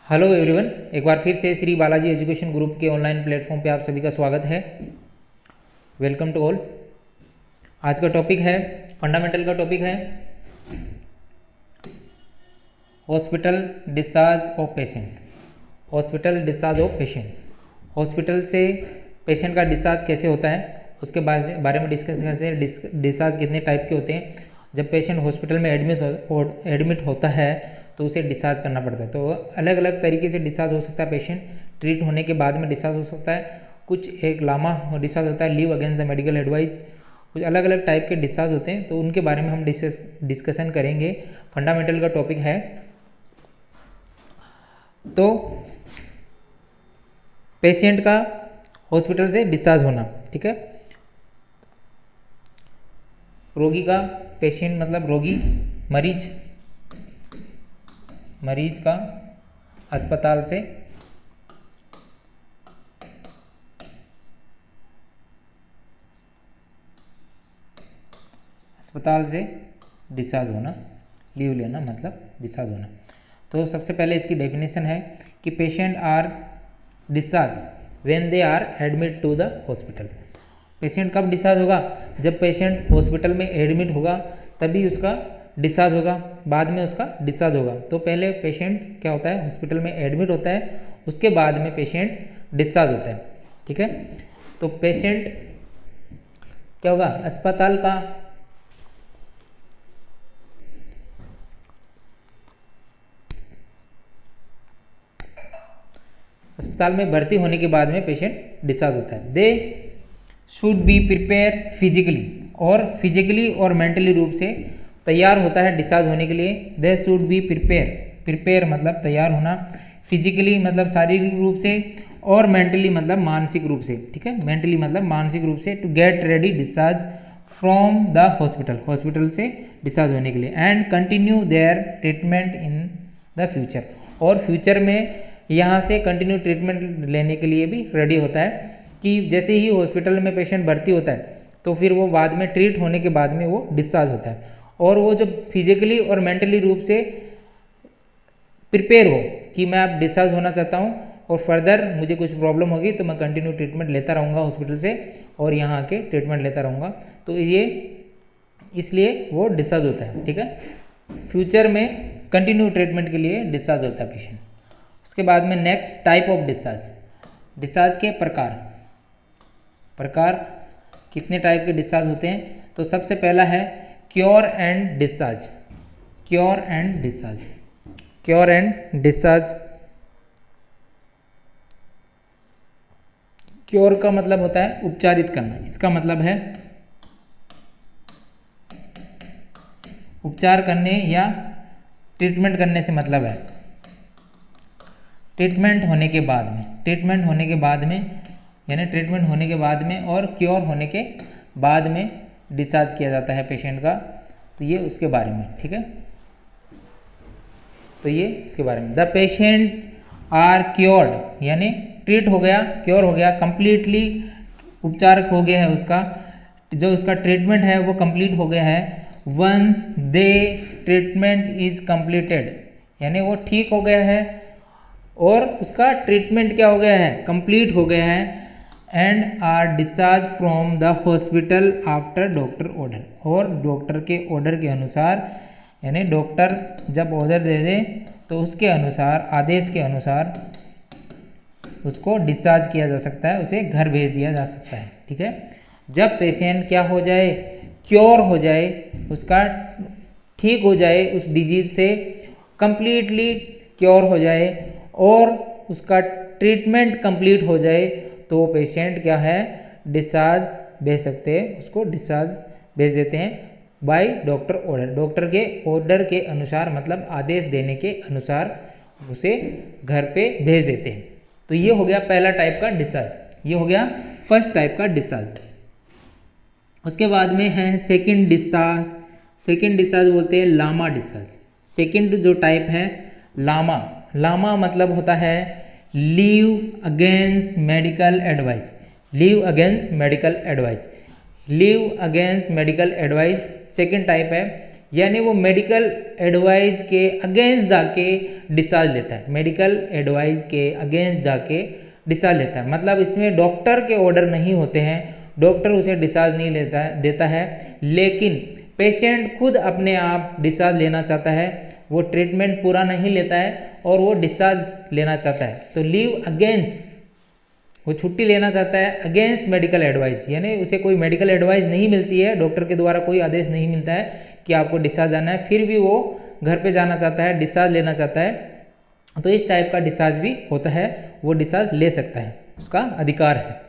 Hello everyone, एक बार फिर से श्री बालाजी एजुकेशन ग्रुप के ऑनलाइन प्लेटफॉर्म पे आप सभी का स्वागत है। Welcome to all. आज का टॉपिक है, फंडामेंटल का टॉपिक है hospital discharge of patient. Hospital discharge of patient, hospital से पेशेंट का डिस्चार्ज कैसे होता है उसके बारे में डिस्कस करते हैं। डिस्चार्ज कितने टाइप के होते हैं। जब पेशेंट हॉस्पिटल में एडमिट होता है तो उसे डिस्चार्ज करना पड़ता है। तो अलग अलग तरीके से डिस्चार्ज हो सकता है। पेशेंट ट्रीट होने के बाद में डिस्चार्ज हो सकता है। कुछ एक लामा डिस्चार्ज होता है, leave against the medical advice. कुछ अलग अलग टाइप के डिस्चार्ज होते हैं, तो उनके बारे में हम डिस्कशन करेंगे। फंडामेंटल का टॉपिक है। तो पेशेंट का हॉस्पिटल से डिस्चार्ज होना, ठीक है। रोगी का, पेशेंट मतलब रोगी, मरीज का अस्पताल से डिस्चार्ज होना, लीव लेना मतलब डिस्चार्ज होना। तो सबसे पहले इसकी डेफिनेशन है कि patient are discharge when they are admit to the hospital. Patient कब डिस्चार्ज होगा? जब पेशेंट हॉस्पिटल में एडमिट होगा तभी उसका डिस्चार्ज होगा, बाद में उसका डिस्चार्ज होगा। तो पहले पेशेंट क्या होता है, हॉस्पिटल में एडमिट होता है, उसके बाद में पेशेंट डिस्चार्ज होता है, ठीक है। तो पेशेंट क्या होगा, अस्पताल में भर्ती होने के बाद में पेशेंट डिस्चार्ज होता है। दे शुड बी प्रिपेयर फिजिकली, और फिजिकली और मेंटली रूप से तैयार होता है डिस्चार्ज होने के लिए। दे शुड बी प्रिपेयर मतलब तैयार होना, फिजिकली मतलब शारीरिक रूप से, और मेंटली मतलब मानसिक रूप से, ठीक है। मेंटली मतलब मानसिक रूप से, to get ready discharge from the hospital से डिस्चार्ज होने के लिए, and continue their treatment in the future, और फ्यूचर में यहाँ से कंटिन्यू ट्रीटमेंट लेने के लिए भी रेडी होता है। कि जैसे ही हॉस्पिटल में पेशेंट भर्ती होता है तो फिर वो बाद में ट्रीट होने के बाद में वो डिस्चार्ज होता है, और वो जब फिजिकली और मेंटली रूप से प्रिपेयर हो कि मैं अब डिस्चार्ज होना चाहता हूँ और फर्दर मुझे कुछ प्रॉब्लम होगी तो मैं कंटिन्यू ट्रीटमेंट लेता रहूँगा हॉस्पिटल से, और यहाँ आके ट्रीटमेंट लेता रहूँगा, तो ये इसलिए वो डिस्चार्ज होता है, ठीक है। फ्यूचर में कंटिन्यू ट्रीटमेंट के लिए डिस्चार्ज होता है पेशेंट। उसके बाद में नेक्स्ट टाइप ऑफ डिस्चार्ज के प्रकार कितने टाइप के डिस्चार्ज होते हैं। तो सबसे पहला है क्योर एंड डिस्चार्ज। क्योर का मतलब होता है उपचारित करना। इसका मतलब है उपचार करने या ट्रीटमेंट करने से मतलब है ट्रीटमेंट होने के बाद में और क्योर होने के बाद में डिस्चार्ज किया जाता है पेशेंट का। तो ये उसके बारे में, ठीक है। तो ये इसके बारे में, द पेशेंट आर क्योर्ड यानी ट्रीट हो गया, क्योर हो गया, कंप्लीटली उपचार हो गया है, उसका जो उसका ट्रीटमेंट है वो कंप्लीट हो गया है। Once they treatment is completed यानी वो ठीक हो गया है और उसका ट्रीटमेंट क्या हो गया है, कंप्लीट हो गया है। And are discharge from the hospital after doctor order, और डॉक्टर के ऑर्डर के अनुसार, यानी डॉक्टर जब ऑर्डर दे दे तो उसके अनुसार, आदेश के अनुसार उसको डिस्चार्ज किया जा सकता है, उसे घर भेज दिया जा सकता है, ठीक है। जब पेशेंट क्या हो जाए, क्योर हो जाए, उसका ठीक हो जाए, उस डिजीज से कंप्लीटली क्योर हो जाए और उसका ट्रीटमेंट कंप्लीट हो जाए, तो पेशेंट क्या है, डिस्चार्ज भेज सकते हैं, उसको डिस्चार्ज भेज देते हैं बाय डॉक्टर ऑर्डर। डॉक्टर के ऑर्डर के अनुसार मतलब आदेश देने के अनुसार उसे घर पे भेज देते हैं। तो ये हो गया पहला टाइप का डिस्चार्ज, ये हो गया फर्स्ट टाइप का डिस्चार्ज। उसके बाद में है सेकंड डिस्चार्ज बोलते हैं लामा डिस्चार्ज। सेकंड जो टाइप है लामा मतलब होता है leave against medical advice. Second type है यानी वो मेडिकल एडवाइस के अगेंस्ट जाके डिस्चार्ज लेता है, मेडिकल एडवाइस के अगेंस्ट जाके डिस्चार्ज लेता है। मतलब इसमें डॉक्टर के ऑर्डर नहीं होते हैं, डॉक्टर उसे डिस्चार्ज नहीं देता है, लेकिन पेशेंट खुद अपने आप डिस्चार्ज लेना चाहता है, वो ट्रीटमेंट पूरा नहीं लेता है और वो डिस्चार्ज लेना चाहता है। तो लीव अगेंस्ट, वो छुट्टी लेना चाहता है अगेंस्ट मेडिकल एडवाइस, यानी उसे कोई मेडिकल एडवाइस नहीं मिलती है, डॉक्टर के द्वारा कोई आदेश नहीं मिलता है कि आपको डिस्चार्ज जाना है, फिर भी वो घर पे जाना चाहता है, डिस्चार्ज लेना चाहता है, तो इस टाइप का डिस्चार्ज भी होता है, वो डिस्चार्ज ले सकता है, उसका अधिकार है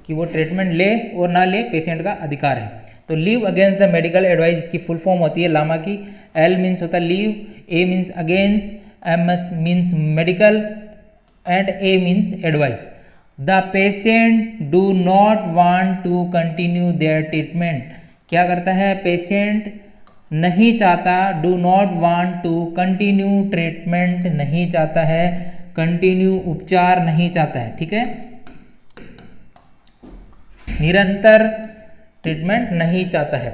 कि वो ट्रीटमेंट ले और ना ले, पेशेंट का अधिकार है। तो leave against the medical advice, इसकी फुल फॉर्म होती है लामा की। एल मीन्स होता है leave, A means against, M means medical and A means advice. The patient do not want to continue their treatment, क्या करता है पेशेंट नहीं चाहता, do not want to continue treatment, नहीं चाहता है, कंटिन्यू उपचार नहीं चाहता है, ठीक है, निरंतर ट्रीटमेंट नहीं चाहता है।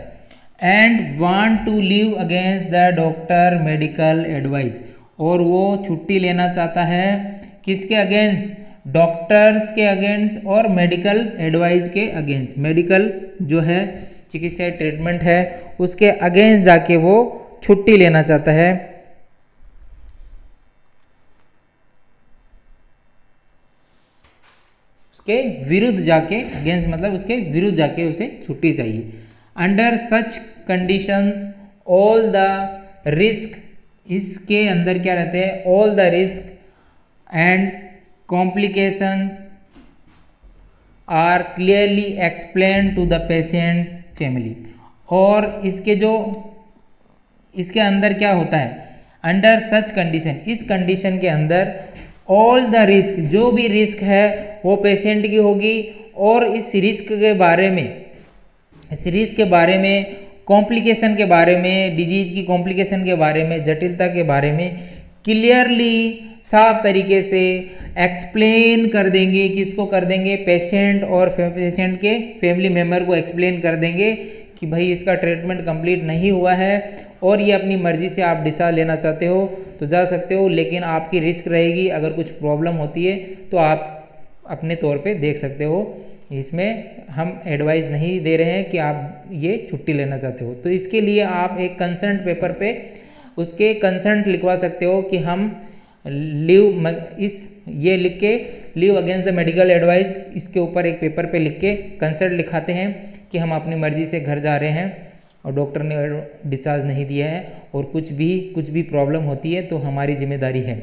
And want to leave against the doctor medical advice, और वो छुट्टी लेना चाहता है किसके अगेंस्ट, डॉक्टर्स के अगेंस्ट और मेडिकल एडवाइस के अगेंस्ट, मेडिकल जो है चिकित्सा ट्रीटमेंट है उसके अगेंस्ट जाके वो छुट्टी लेना चाहता है। उसके विरुद्ध जाके, अगेंस्ट मतलब उसके विरुद्ध जाके उसे छुट्टी चाहिए। Under such conditions all the risk, इसके अंदर क्या रहते हैं, all the risk and complications are clearly explain to the patient family, और इसके जो इसके अंदर क्या होता है, अंडर सच कंडीशन, इस कंडीशन के अंदर ऑल द रिस्क, जो भी रिस्क है वो पेशेंट की होगी, और इस रिस्क के बारे में, इस रिस्क के बारे में, कॉम्प्लिकेशन के बारे में, डिजीज की कॉम्प्लिकेशन के बारे में, जटिलता के बारे में क्लियरली साफ तरीके से एक्सप्लेन कर देंगे, किसको कर देंगे, पेशेंट और पेशेंट के फैमिली मेम्बर को एक्सप्लेन कर देंगे कि भाई इसका ट्रीटमेंट कंप्लीट नहीं हुआ है और ये अपनी मर्जी से आप डिस्चार्ज लेना चाहते हो तो जा सकते हो, लेकिन आपकी रिस्क रहेगी, अगर कुछ प्रॉब्लम होती है तो आप अपने तौर पे देख सकते हो, इसमें हम एडवाइस नहीं दे रहे हैं कि आप ये छुट्टी लेना चाहते हो। तो इसके लिए आप एक कंसर्ट पेपर पे उसके कंसर्ट लिखवा सकते हो कि हम लीव, इस ये लिख के leave against the medical advice, इसके ऊपर एक पेपर पे लिख के कंसर्ट लिखाते हैं कि हम अपनी मर्जी से घर जा रहे हैं और डॉक्टर ने डिस्चार्ज नहीं दिया है और कुछ भी प्रॉब्लम होती है तो हमारी जिम्मेदारी है,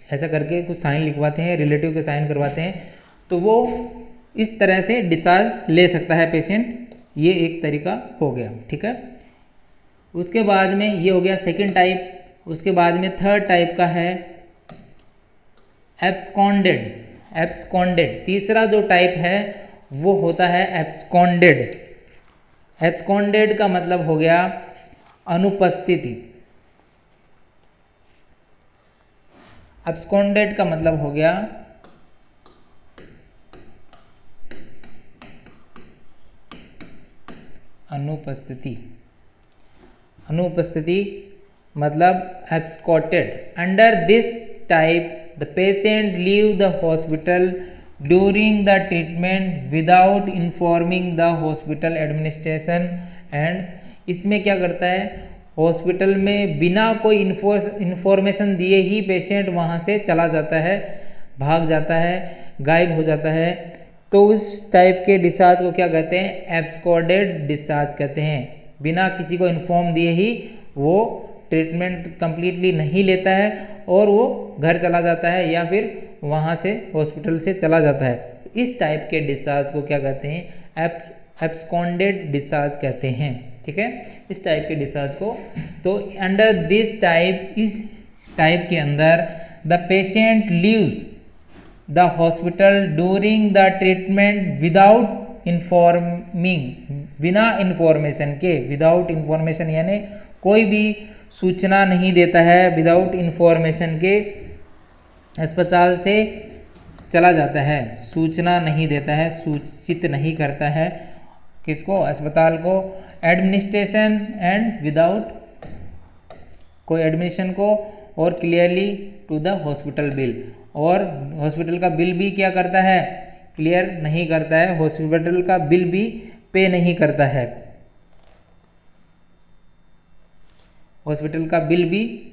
ऐसा करके कुछ साइन लिखवाते हैं, रिलेटिव के साइन करवाते हैं, तो वो इस तरह से डिस्चार्ज ले सकता है पेशेंट। ये एक तरीका हो गया, ठीक है। उसके बाद में ये हो गया सेकंड टाइप। उसके बाद में थर्ड टाइप का है एब्सकॉन्डेड। एब्सकॉन्डेड तीसरा जो टाइप है वो होता है एब्सकॉन्डेड। एब्सकॉन्डेड का मतलब हो गया अनुपस्थिति। एब्सकॉन्डेड का मतलब हो गया अनुपस्थिति। अनुपस्थिति मतलब absconded. Under this type the patient leave the hospital during the treatment without informing the hospital administration and, इसमें क्या करता है, हॉस्पिटल में बिना कोई इन्फॉर्मेशन दिए ही पेशेंट वहाँ से चला जाता है, भाग जाता है, गायब हो जाता है। तो उस टाइप के डिस्चार्ज को क्या कहते हैं, एब्सकॉर्डेड डिस्चार्ज कहते हैं। बिना किसी को इन्फॉर्म दिए ही वो ट्रीटमेंट कंप्लीटली नहीं लेता है और वो घर चला जाता है या फिर वहाँ से हॉस्पिटल से चला जाता है। इस टाइप के डिस्चार्ज को क्या कहते हैं, एब्सकॉन्डेड डिस्चार्ज कहते हैं, ठीक है, इस टाइप के डिस्चार्ज को। तो अंडर दिस टाइप, इस टाइप के अंदर the patient leaves the hospital during the treatment without informing, बिना इन्फॉर्मेशन के, विदाउट इन्फॉर्मेशन यानी कोई भी सूचना नहीं देता है, विदाउट इन्फॉर्मेशन के अस्पताल से चला जाता है, सूचना नहीं देता है, सूचित नहीं करता है किसको, अस्पताल को, एडमिनिस्ट्रेशन एंड विदाउट कोई एडमिशन को और clearly to the hospital bill, और हॉस्पिटल का बिल भी क्या करता है, क्लियर नहीं करता है, हॉस्पिटल का बिल भी पे नहीं करता है, हॉस्पिटल का बिल भी,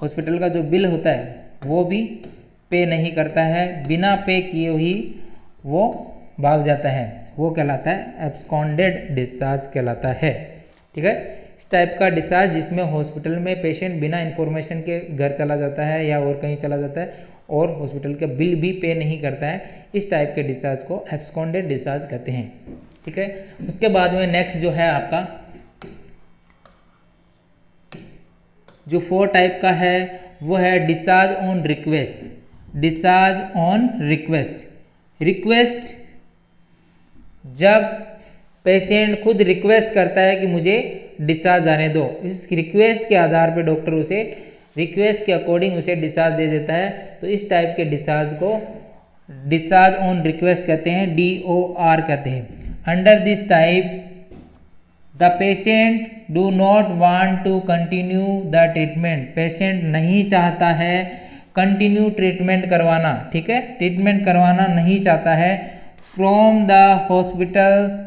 हॉस्पिटल का जो बिल होता है वो भी पे नहीं करता है, बिना पे किए ही वो भाग जाता है, वो कहलाता है एब्सकॉन्डेड डिस्चार्ज कहलाता है। ठीक है, इस टाइप का डिस्चार्ज जिसमें हॉस्पिटल में पेशेंट बिना इन्फॉर्मेशन के घर चला जाता है या और कहीं चला जाता है और हॉस्पिटल का बिल भी पे नहीं करता है, इस टाइप के डिस्चार्ज को एब्सकॉन्डेड डिस्चार्ज कहते हैं। ठीक है, उसके बाद में नेक्स्ट जो है आपका जो 4 टाइप का है वो है discharge on request. Discharge on request, request जब पेशेंट खुद रिक्वेस्ट करता है कि मुझे डिस्चार्ज आने दो, इस रिक्वेस्ट के आधार पर डॉक्टर उसे रिक्वेस्ट के अकॉर्डिंग उसे डिस्चार्ज दे देता है, तो इस टाइप के डिस्चार्ज को डिस्चार्ज ऑन रिक्वेस्ट कहते हैं, DOR कहते हैं। Under this types the patient do not want to continue the treatment, patient नहीं चाहता है कंटिन्यू ट्रीटमेंट करवाना। ठीक है, ट्रीटमेंट करवाना नहीं चाहता है from the hospital,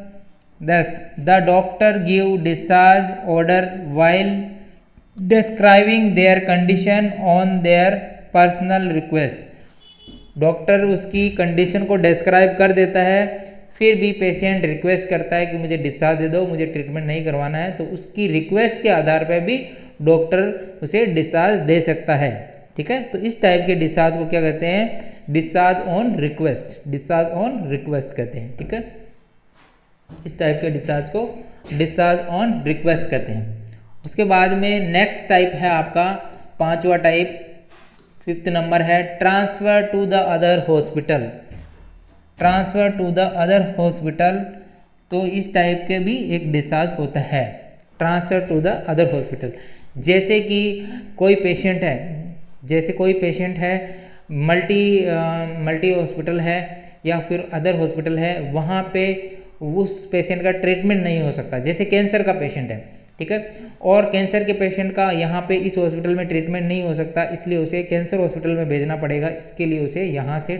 thus the doctor give discharge order while describing their condition on their personal request। Doctor उसकी कंडीशन को डिस्क्राइब कर देता है, फिर भी पेशेंट रिक्वेस्ट करता है कि मुझे डिस्चार्ज दे दो, मुझे ट्रीटमेंट नहीं करवाना है, तो उसकी रिक्वेस्ट के आधार पर भी डॉक्टर उसे डिस्चार्ज दे सकता है। ठीक है, तो इस टाइप के डिस्चार्ज को क्या कहते हैं, discharge on request, discharge on request कहते हैं। ठीक है, इस टाइप के डिस्चार्ज को डिस्चार्ज ऑन रिक्वेस्ट कहते हैं। उसके बाद में नेक्स्ट टाइप है आपका 5वां टाइप, 5th नंबर है transfer to the other hospital. Transfer to the other hospital, तो इस टाइप के भी एक डिस्चार्ज होता है, transfer to the other hospital. जैसे कि कोई पेशेंट है, जैसे कोई पेशेंट है मल्टी हॉस्पिटल है या फिर अदर हॉस्पिटल है, वहाँ पे उस पेशेंट का ट्रीटमेंट नहीं हो सकता। जैसे कैंसर का पेशेंट है, ठीक है, और कैंसर के पेशेंट का यहाँ पे इस हॉस्पिटल में ट्रीटमेंट नहीं हो सकता, इसलिए उसे कैंसर हॉस्पिटल में भेजना पड़ेगा। इसके लिए उसे यहाँ से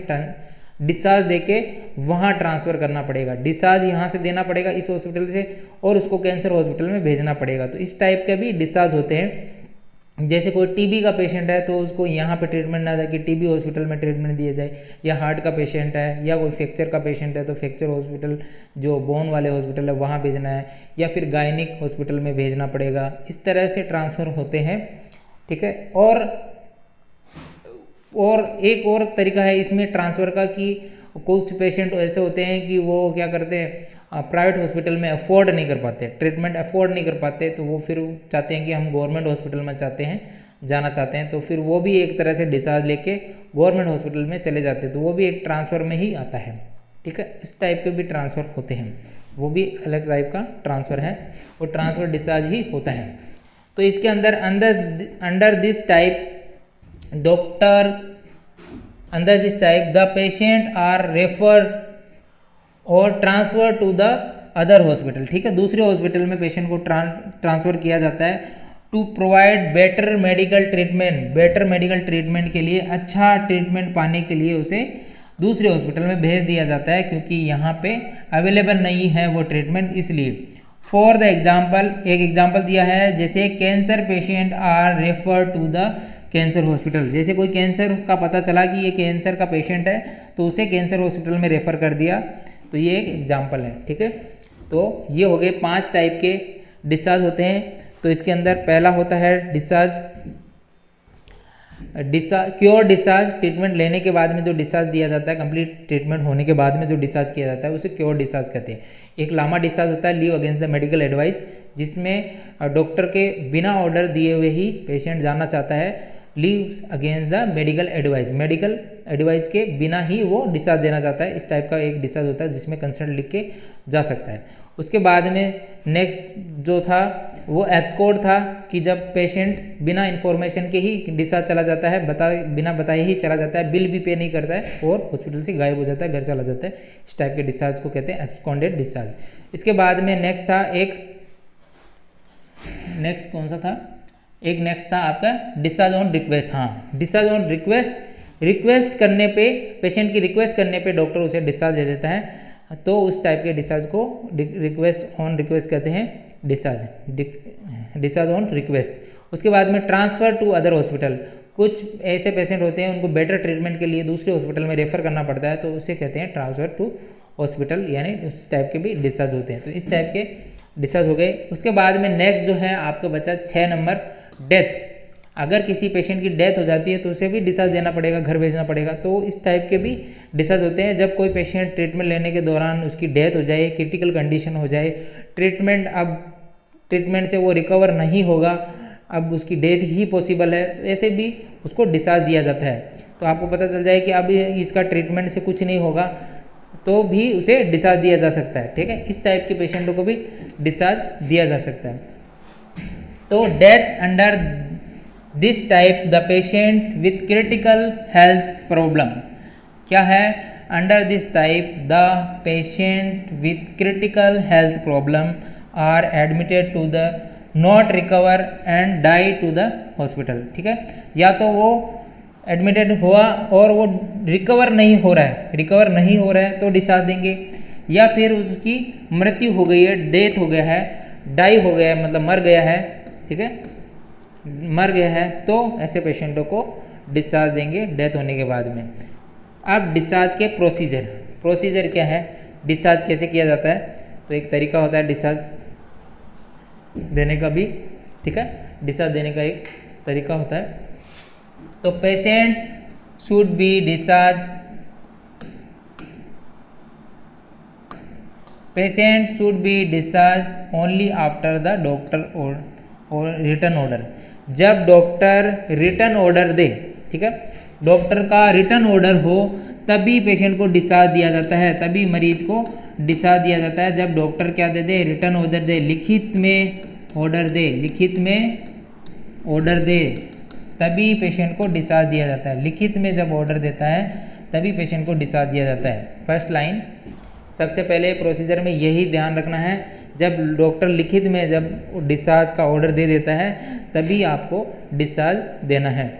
डिस्चार्ज देके वहाँ ट्रांसफ़र करना पड़ेगा, डिस्चार्ज यहाँ से देना पड़ेगा इस हॉस्पिटल से और उसको कैंसर हॉस्पिटल में भेजना पड़ेगा। तो इस टाइप के भी डिस्चार्ज होते हैं। जैसे कोई टीबी का पेशेंट है तो उसको यहाँ पे ट्रीटमेंट ना देके टीबी हॉस्पिटल में ट्रीटमेंट दिया जाए, या हार्ट का पेशेंट है या कोई फ्रैक्चर का पेशेंट है तो फ्रैक्चर हॉस्पिटल जो बोन वाले हॉस्पिटल है वहाँ भेजना है, या फिर गायनिक हॉस्पिटल में भेजना पड़ेगा। इस तरह से ट्रांसफ़र होते हैं। ठीक है, और एक और तरीका है इसमें ट्रांसफ़र का कि कुछ पेशेंट ऐसे होते हैं कि वो क्या करते हैं, प्राइवेट हॉस्पिटल में अफोर्ड नहीं कर पाते, ट्रीटमेंट अफोर्ड नहीं कर पाते, तो वो फिर चाहते हैं कि हम गवर्नमेंट हॉस्पिटल में जाना चाहते हैं, तो फिर वो भी एक तरह से डिस्चार्ज लेके गवर्नमेंट हॉस्पिटल में चले जाते हैं, तो वो भी एक ट्रांसफ़र में ही आता है। ठीक है, इस टाइप के भी ट्रांसफ़र होते हैं, वो भी अलग टाइप का ट्रांसफ़र है, वो ट्रांसफ़र डिस्चार्ज ही होता है। तो इसके under this type the patient are referred और transfer to the other hospital. ठीक है, दूसरे हॉस्पिटल में पेशेंट को ट्रांसफ़र किया जाता है to provide better medical treatment. Better medical treatment के लिए, अच्छा ट्रीटमेंट पाने के लिए उसे दूसरे हॉस्पिटल में भेज दिया जाता है, क्योंकि यहाँ पे अवेलेबल नहीं है वो ट्रीटमेंट, इसलिए। फॉर द एग्जाम्पल, एक एग्जाम्पल दिया है, जैसे cancer patient are refer to the cancer hospital. जैसे कोई कैंसर का पता चला कि ये कैंसर का पेशेंट है तो उसे कैंसर हॉस्पिटल में रेफ़र कर दिया, तो ये एक एग्जाम्पल है। ठीक है, तो ये हो गए 5 टाइप के डिस्चार्ज होते हैं। तो इसके अंदर पहला होता है क्योर डिस्चार्ज, ट्रीटमेंट लेने के बाद में जो डिस्चार्ज दिया जाता है, कंप्लीट ट्रीटमेंट होने के बाद में जो डिस्चार्ज किया जाता है उसे क्योर डिस्चार्ज कहते हैं। एक लामा डिस्चार्ज होता है, leave against the medical advice, जिसमें डॉक्टर के बिना ऑर्डर दिए हुए ही पेशेंट जाना चाहता है, leave against the medical advice के बिना ही वो डिस्चार्ज देना चाहता है। इस टाइप का एक डिस्चार्ज होता है जिसमें कंसल्ट लिख के जा सकता है। उसके बाद में नेक्स्ट जो था वो एब्सकॉर्ड था, कि जब पेशेंट बिना इन्फॉर्मेशन के ही डिस्चार्ज चला जाता है, बिना बताए ही चला जाता है, बिल भी पे नहीं करता है और हॉस्पिटल से गायब हो जाता है, घर चला जाता है। इस टाइप के डिस्चार्ज को कहते हैं एब्सकॉन्डेड डिस्चार्ज। इसके बाद में नेक्स्ट कौन सा था, एक नेक्स्ट था आपका डिस्चार्ज ऑन रिक्वेस्ट। हाँ, डिस्चार्ज ऑन रिक्वेस्ट करने पे, पेशेंट की रिक्वेस्ट करने पे डॉक्टर उसे डिस्चार्ज दे देता है, तो उस टाइप के डिस्चार्ज को रिक्वेस्ट कहते हैं, डिस्चार्ज ऑन रिक्वेस्ट। उसके बाद में ट्रांसफ़र टू अदर हॉस्पिटल। कुछ ऐसे पेशेंट होते हैं उनको बेटर ट्रीटमेंट के लिए दूसरे हॉस्पिटल में रेफ़र करना पड़ता है, तो उसे कहते हैं ट्रांसफ़र टू हॉस्पिटल, यानी उस टाइप के भी डिस्चार्ज होते हैं। तो इस टाइप के डिस्चार्ज हो गए। उसके बाद में नेक्स्ट जो है आपका बचा 6 नंबर डेथ। अगर किसी पेशेंट की डेथ हो जाती है तो उसे भी डिस्चार्ज देना पड़ेगा, घर भेजना पड़ेगा। तो इस टाइप के भी डिस्चार्ज होते हैं जब कोई पेशेंट ट्रीटमेंट लेने के दौरान उसकी डेथ हो जाए, क्रिटिकल कंडीशन हो जाए, ट्रीटमेंट से वो रिकवर नहीं होगा, अब उसकी डेथ ही पॉसिबल है, तो ऐसे भी उसको डिस्चार्ज दिया जाता है। तो आपको पता चल जाए कि अब इसका ट्रीटमेंट से कुछ नहीं होगा, तो भी उसे डिस्चार्ज दिया जा सकता है। ठीक है, इस टाइप के पेशेंटों को भी डिस्चार्ज दिया जा सकता है। तो death under this type the patient with critical health problem. क्या है? Under this type the patient with critical health problem are admitted to the not recover and die to the hospital. ठीक है, या तो वो एडमिटेड हुआ और वो रिकवर नहीं हो रहा है तो डिस्चार्ज देंगे, या फिर उसकी मृत्यु हो गई है, डेथ हो गया है, डाई हो गया है, मतलब मर गया है। ठीक है, मर गया है, तो ऐसे पेशेंटों को डिस्चार्ज देंगे डेथ होने के बाद में। अब डिस्चार्ज के प्रोसीजर क्या है, डिस्चार्ज कैसे किया जाता है? तो एक तरीका होता है डिस्चार्ज देने का भी। ठीक है, डिस्चार्ज देने का एक तरीका होता है। तो patient should be discharge only after the doctor और रिटर्न ऑर्डर। जब डॉक्टर रिटर्न ऑर्डर दे, ठीक है, डॉक्टर का रिटर्न ऑर्डर हो तभी पेशेंट को डिस्चार्ज दिया जाता है, तभी मरीज को डिस्चार्ज दिया जाता है। जब डॉक्टर क्या दे, रिटर्न ऑर्डर दे, लिखित में ऑर्डर दे, तभी पेशेंट को डिस्चार्ज दिया जाता है। लिखित में जब ऑर्डर देता है तभी पेशेंट को डिस्चार्ज दिया जाता है। फर्स्ट लाइन, सबसे पहले प्रोसीजर में यही ध्यान रखना है, जब डॉक्टर लिखित में जब डिस्चार्ज का ऑर्डर दे देता है तभी आपको डिस्चार्ज देना है।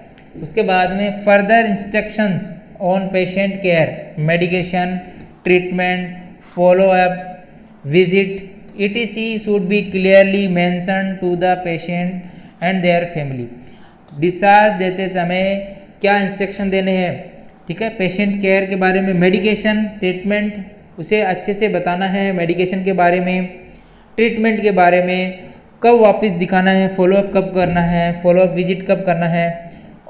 उसके बाद में further instructions on patient care, medication, treatment, follow up, visit etc should be clearly mentioned to the patient and their family। Discharge देते समय क्या इंस्ट्रक्शन देने हैं? ठीक है, पेशेंट केयर के बारे में, मेडिकेशन, ट्रीटमेंट उसे अच्छे से बताना है, मेडिकेशन के बारे में, ट्रीटमेंट के बारे में, कब वापस दिखाना है, फॉलोअप कब करना है, फॉलोअप विजिट कब करना है,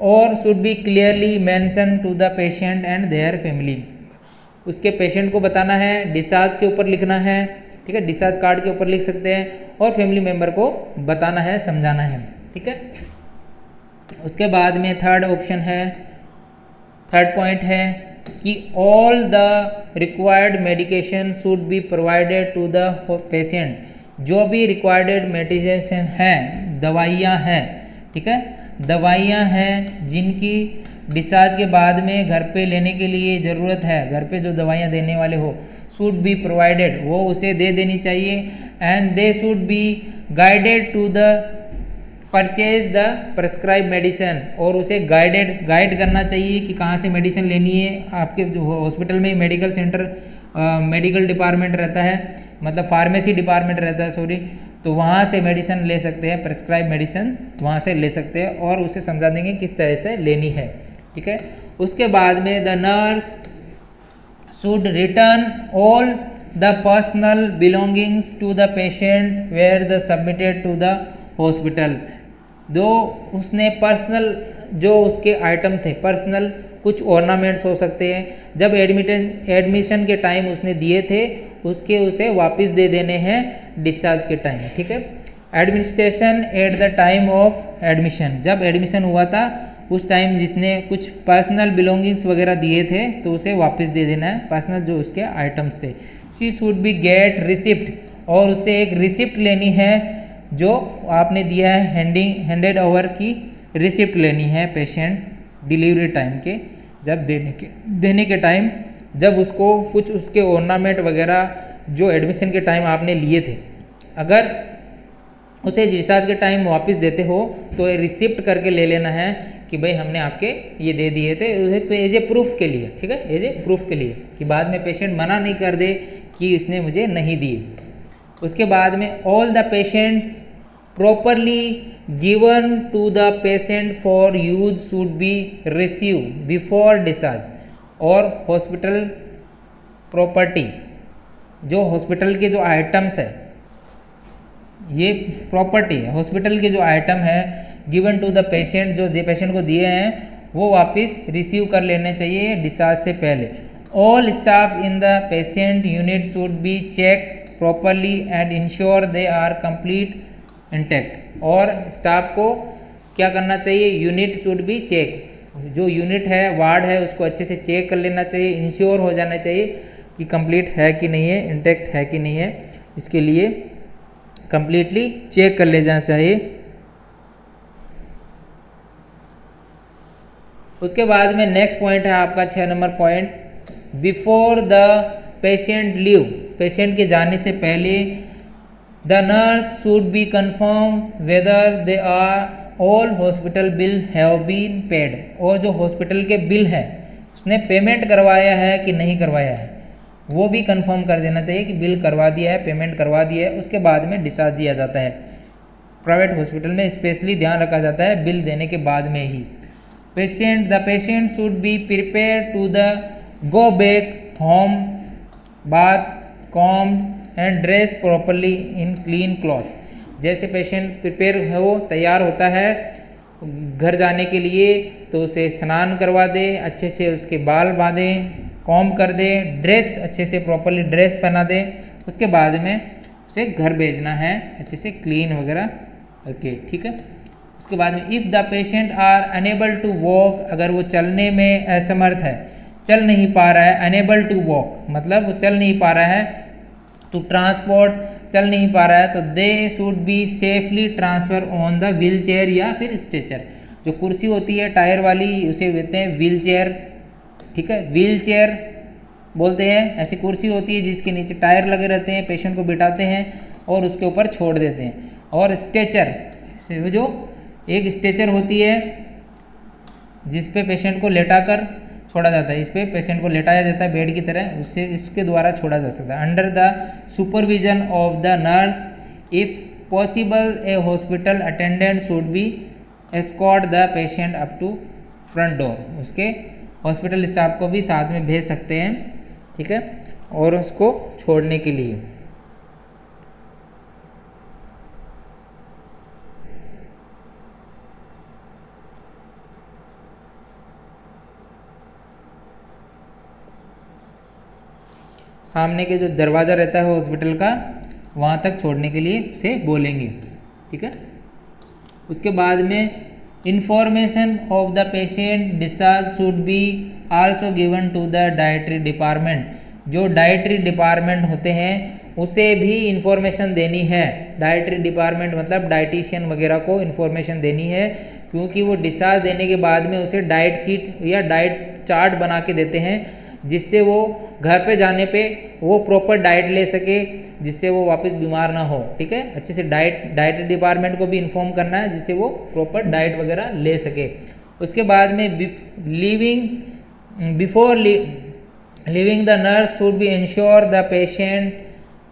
और should be clearly mention to the patient and their family. उसके पेशेंट को बताना है, डिस्चार्ज के ऊपर लिखना है, ठीक है, डिस्चार्ज कार्ड के ऊपर लिख सकते हैं, और फैमिली मेम्बर को बताना है, समझाना है। ठीक है, उसके बाद में थर्ड पॉइंट है कि all the required medication should be provided to the patient. जो भी रिक्वायर्ड मेडिकेशन है, दवाइयाँ हैं, ठीक है, दवाइयाँ हैं जिनकी डिस्चार्ज के बाद में घर पे लेने के लिए ज़रूरत है, घर पे जो दवाइयाँ देने वाले हो, शुड बी प्रोवाइडेड, वो उसे दे देनी चाहिए। And they should be guided to the purchase the prescribe medicine, और उसे गाइड करना चाहिए कि कहाँ से मेडिसिन लेनी है। आपके हॉस्पिटल में मेडिकल सेंटर, मेडिकल डिपार्टमेंट रहता है, मतलब फार्मेसी डिपार्टमेंट रहता है, सॉरी, तो वहाँ से मेडिसिन ले सकते हैं, प्रेस्क्राइब मेडिसिन वहाँ से ले सकते हैं, और उसे समझा देंगे किस तरह से लेनी है। ठीक है, उसके बाद में the nurse should return all the personal belongings to the patient where the submitted to the hospital। जो उसने पर्सनल, जो उसके आइटम थे पर्सनल, कुछ ऑर्नामेंट्स हो सकते हैं, जब एडमिशन के टाइम उसने दिए थे उसके उसे वापस दे देने हैं डिस्चार्ज के टाइम। ठीक है, administration at the time of admission, जब एडमिशन हुआ था उस टाइम जिसने कुछ पर्सनल बिलोंगिंग्स वगैरह दिए थे तो उसे वापस दे देना है, पर्सनल जो उसके आइटम्स थे। She should be get receipt, और उसे एक रिसिप्ट लेनी है जो आपने दिया है, हैंडेड ओवर की रिसिप्ट लेनी है पेशेंट डिलीवरी टाइम के, जब देने के टाइम, जब उसको कुछ उसके ऑर्नामेंट वगैरह जो एडमिशन के टाइम आपने लिए थे, अगर उसे डिस्चार्ज के टाइम वापस देते हो तो ये रिसिप्ट करके ले लेना है कि भाई हमने आपके ये दे दिए थे एज ए प्रूफ के लिए, ठीक है, एज ए प्रूफ के लिए, कि बाद में पेशेंट मना नहीं कर दे कि इसने मुझे नहीं दिए। उसके बाद में all the patient properly given to the patient for use should be receive before discharge, और हॉस्पिटल प्रॉपर्टी, जो हॉस्पिटल के जो आइटम्स है, ये प्रॉपर्टी है हॉस्पिटल के जो आइटम है गिवन टू द पेशेंट, जो पेशेंट को दिए हैं वो वापस रिसीव कर लेने चाहिए डिस्चार्ज से पहले। All staff in the patient unit should be check properly and ensure they are complete intact, और स्टाफ को क्या करना चाहिए, यूनिट शुड बी चेक, जो यूनिट है वार्ड है उसको अच्छे से चेक कर लेना चाहिए, इंश्योर हो जाना चाहिए कि कंप्लीट है कि नहीं है, इंटैक्ट है कि नहीं है, इसके लिए कंप्लीटली चेक कर ले जाना चाहिए। उसके बाद में नेक्स्ट पॉइंट है आपका 6 number point, before the patient leave, patient के जाने से पहले the nurse should be confirm whether they are all hospital bill have been paid, और जो हॉस्पिटल के बिल है उसने पेमेंट करवाया है कि नहीं करवाया है वो भी कंफर्म कर देना चाहिए कि बिल करवा दिया है, पेमेंट करवा दिया है, उसके बाद में डिस्चार्ज दिया जाता है। प्राइवेट हॉस्पिटल में स्पेशली ध्यान रखा जाता है बिल देने के बाद में ही। The patient should be prepare to the go back home, bath, combed and dress properly in clean cloth. जैसे पेशेंट प्रिपेयर है, वो तैयार होता है घर जाने के लिए, तो उसे स्नान करवा दे, अच्छे से उसके बाल बांधे, कॉम कर दे, ड्रेस अच्छे से प्रॉपरली ड्रेस पहना दे, उसके बाद में उसे घर भेजना है अच्छे से क्लीन वगैरह करके, ठीक है। उसके बाद में if the patient are unable to walk, अगर वो चलने में असमर्थ है, चल नहीं पा रहा है, अनेबल टू वॉक मतलब वो चल नहीं पा रहा है, तो ट्रांसपोर्ट चल नहीं पा रहा है, तो दे should be safely transfer on the wheel chair या फिर स्ट्रेचर। जो कुर्सी होती है टायर वाली उसे कहते हैं व्हील चेयर, ठीक है, व्हील चेयर बोलते हैं। ऐसी कुर्सी होती है जिसके नीचे टायर लगे रहते हैं, पेशेंट को बिठाते हैं और उसके ऊपर छोड़ देते हैं। और स्ट्रेचर, जो एक स्ट्रेचर होती है जिस पे पेशेंट को लेटाकर छोड़ा जाता है, इस पे पेशेंट को लेटाया जाता है बेड की तरह, उससे इसके द्वारा छोड़ा जा सकता है। Under the supervision of the nurse, if possible a hospital attendant should be escort the patient up to front door. उसके हॉस्पिटल स्टाफ को भी साथ में भेज सकते हैं, ठीक है, और उसको छोड़ने के लिए। सामने के जो दरवाज़ा रहता है हॉस्पिटल का, वहाँ तक छोड़ने के लिए उसे बोलेंगे, ठीक है। उसके बाद में information of the patient discharge should be also given to the dietary department. जो डाइटरी डिपार्टमेंट होते हैं उसे भी इंफॉर्मेशन देनी है। डाइटरी डिपार्टमेंट मतलब डाइटिशियन वगैरह को इंफॉर्मेशन देनी है, क्योंकि वो डिस्चार्ज देने के बाद में उसे डाइट शीट या डाइट चार्ट बना के देते हैं, जिससे वो घर पे जाने पे वो प्रॉपर डाइट ले सके, जिससे वो वापस बीमार ना हो, ठीक है। अच्छे से डाइट डिपार्टमेंट को भी इन्फॉर्म करना है जिससे वो प्रॉपर डाइट वगैरह ले सके। उसके बाद में before leaving the nurse should be ensure the patient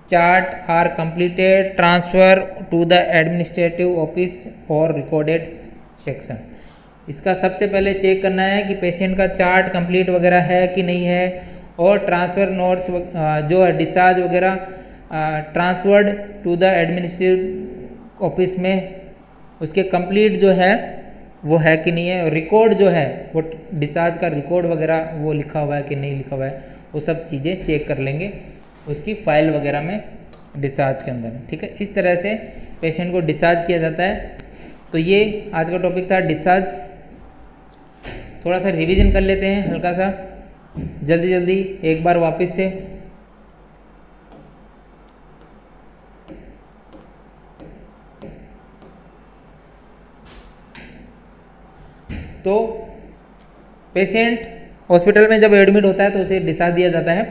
chart are completed, transfer to the administrative office और रिकॉर्डेड सेक्शन। इसका सबसे पहले चेक करना है कि पेशेंट का चार्ट कंप्लीट वगैरह है कि नहीं है, और ट्रांसफ़र नोट्स जो है डिस्चार्ज वगैरह transferred to the administrative office में उसके कंप्लीट जो है वो है कि नहीं है, रिकॉर्ड जो है वो डिस्चार्ज का रिकॉर्ड वगैरह वो लिखा हुआ है कि नहीं लिखा हुआ है, वो सब चीज़ें चेक कर लेंगे उसकी फाइल वगैरह में डिस्चार्ज के अंदर, ठीक है। इस तरह से पेशेंट को डिस्चार्ज किया जाता है। तो ये आज का टॉपिक था डिस्चार्ज। थोड़ा सा रिवीजन कर लेते हैं हल्का सा, जल्दी जल्दी एक बार वापस से। तो पेशेंट हॉस्पिटल में जब एडमिट होता है तो उसे डिस्चार्ज दिया जाता है।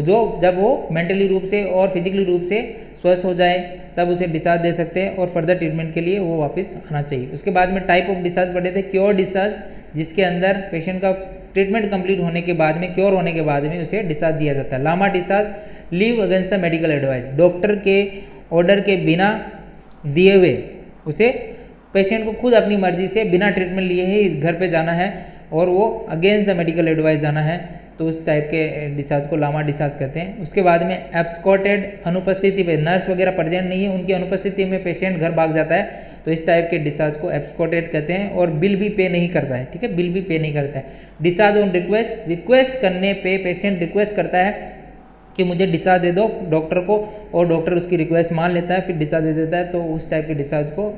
जो जब वो मेंटली रूप से और फिजिकली रूप से स्वस्थ हो जाए तब उसे डिस्चार्ज दे सकते हैं और फर्दर ट्रीटमेंट के लिए वो वापस आना चाहिए। उसके बाद में टाइप ऑफ डिस्चार्ज पढ़े थे, क्योर डिस्चार्ज, जिसके अंदर पेशेंट का ट्रीटमेंट कंप्लीट होने के बाद में, क्योर होने के बाद में उसे डिस्चार्ज दिया जाता है। LAMA discharge, leave against the medical advice, doctor के ऑर्डर के बिना दिए हुए उसे पेशेंट को खुद अपनी मर्जी से बिना ट्रीटमेंट लिए ही घर पे जाना है और वो अगेंस्ट द मेडिकल एडवाइस जाना है, तो उस टाइप के डिस्चार्ज को लामा डिस्चार्ज कहते हैं। उसके बाद में एब्सकॉटेड, अनुपस्थिति पे, नर्स वगैरह प्रेजेंट नहीं है, उनकी अनुपस्थिति में पेशेंट घर भाग जाता है, तो इस टाइप के डिस्चार्ज को एब्सकॉटेड कहते हैं। और बिल भी पे नहीं करता है, ठीक है, बिल भी पे नहीं करता है। डिस्चार्ज ऑन रिक्वेस्ट, रिक्वेस्ट करने पे पेशेंट रिक्वेस्ट करता है कि मुझे डिस्चार्ज दे दो डॉक्टर को, और डॉक्टर उसकी रिक्वेस्ट मान लेता है, फिर डिस्चार्ज दे देता है, तो उस टाइप के डिस्चार्ज को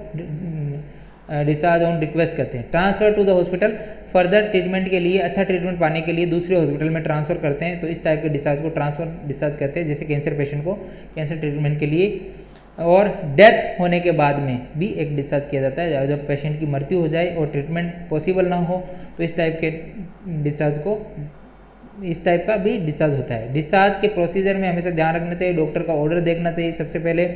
डिस्चार्ज ऑन रिक्वेस्ट कहते हैं। Transfer to the hospital, further treatment के लिए, अच्छा ट्रीटमेंट पाने के लिए दूसरे हॉस्पिटल में ट्रांसफर करते हैं, तो इस टाइप के डिस्चार्ज को ट्रांसफर डिस्चार्ज कहते हैं। जैसे कैंसर पेशेंट को कैंसर ट्रीटमेंट के लिए, और डेथ होने के बाद में भी एक डिस्चार्ज किया जाता है, जब पेशेंट की मृत्यु हो जाए और ट्रीटमेंट पॉसिबल ना हो, तो इस टाइप के डिस्चार्ज को, इस टाइप का भी डिस्चार्ज होता है। डिस्चार्ज के प्रोसीजर में हमेशा ध्यान रखना चाहिए, डॉक्टर का ऑर्डर देखना चाहिए सबसे पहले,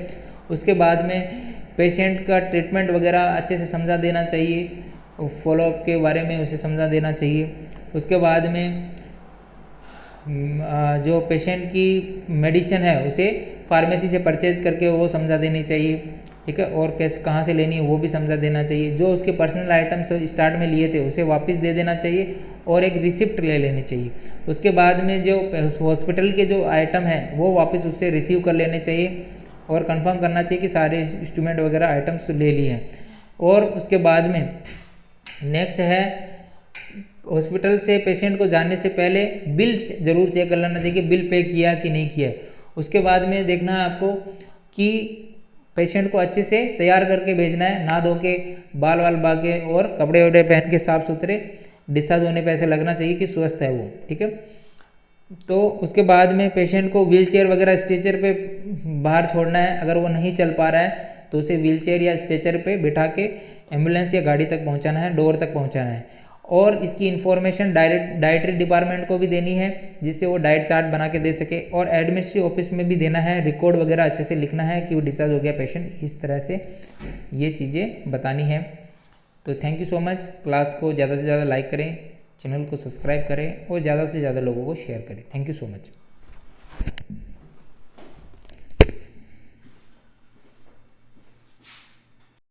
उसके बाद में पेशेंट का ट्रीटमेंट वगैरह अच्छे से समझा देना चाहिए, फॉलोअप के बारे में उसे समझा देना चाहिए। उसके बाद में जो पेशेंट की मेडिसिन है उसे फार्मेसी से परचेज करके वो समझा देनी चाहिए, ठीक है, और कैसे कहाँ से लेनी है वो भी समझा देना चाहिए। जो उसके पर्सनल आइटम्स स्टार्ट में लिए थे उसे वापस दे देना चाहिए और एक रिसिप्ट ले लेनी चाहिए। उसके बाद में जो हॉस्पिटल के जो आइटम हैं वो वापस उससे रिसीव कर लेने चाहिए और कंफर्म करना चाहिए कि सारे इंस्ट्रूमेंट वगैरह आइटम्स ले लिए हैं। और उसके बाद में नेक्स्ट है, हॉस्पिटल से पेशेंट को जाने से पहले बिल जरूर चेक कर लेना चाहिए कि बिल पे किया कि नहीं किया। उसके बाद में देखना है आपको कि पेशेंट को अच्छे से तैयार करके भेजना है, नहा धो के, बाल वाल बा के और कपड़े वपड़े पहन के साफ सुथरे, डिस्चार्ज होने पे ऐसे लगना चाहिए कि स्वस्थ है वो, ठीक है। तो उसके बाद में पेशेंट को व्हीलचेयर वगैरह स्ट्रेचर पे बाहर छोड़ना है, अगर वो नहीं चल पा रहा है तो उसे व्हीलचेयर या स्ट्रेचर पे बिठा के एम्बुलेंस या गाड़ी तक पहुंचाना है, डोर तक पहुंचाना है। और इसकी इन्फॉर्मेशन डाइटरी डिपार्टमेंट को भी देनी है, जिससे वो डाइट चार्ट बना के दे सके, और एडमिनिस्ट्रेटिव ऑफिस में भी देना है, रिकॉर्ड वगैरह अच्छे से लिखना है कि वो डिस्चार्ज हो गया पेशेंट, इस तरह से ये चीज़ें बतानी है। तो thank you so much. Class को ज़्यादा से ज़्यादा लाइक करें, चैनल को सब्सक्राइब करें और ज़्यादा से ज़्यादा लोगों को शेयर करें। Thank you so much.